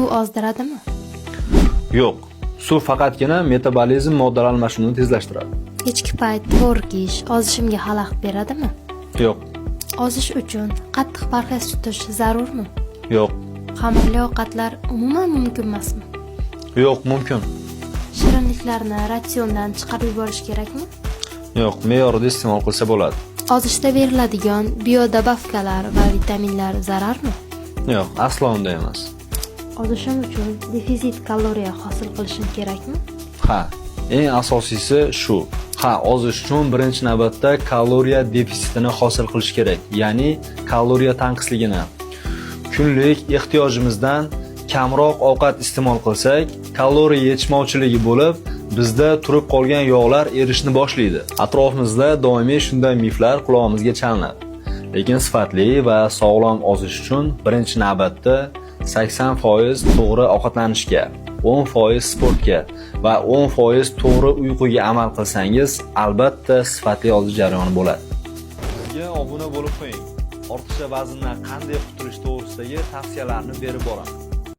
Bu ozdiradimi? Yo'q. Suv faqatgina metabolizm moddalar almashinuvini tezlashtiradi. Kechki payt to'g'ri kiyish ozishimga xalaqit beradimi? Yo'q. Ozish uchun qattiq parhez tutish zarurmi? Yo'q. Xamirli ovqatlar umuman mumkin emasmi? Yo'q, mumkin. Shirinliklarni ratsiondan chiqarib yuborish kerakmi? Yo'q, me'yorida iste'mol qilsa bo'ladi. Ozishda beriladigan biodabavkalar va vitaminlar zararmi? Yo'q, aslo unday emas. Ozishim uchun defizit kaloriya hosil qilishim kerakmi? Ha, eng asosiysi shu. Ha, ozish uchun birinchi navbatda kaloriya defisitini hosil qilish kerak, ya'ni kaloriya tanqisligini. Kunlik ehtiyojimizdan kamroq ovqat iste'mol qilsak, kaloriya yetishmovchiligi bo'lib, bizda turib qolgan yog'lar erishni boshlaydi. Atrofimizda doimiy shunday miflar qulog'imizga chalinadi. Lekin sifatli va sog'lom ozish uchun birinchi navbatda 80% to'g'ri ovqatlanishga, 10% sportga va 10% to'g'ri uyquga amal qilsangiz, albatta sifatli ozish jarayoni bo'ladi. Bizga obuna bo'lib qo'ying. Ortiqcha vazndan qanday qutulish to'g'risidagi tavsiyalarni berib boraman.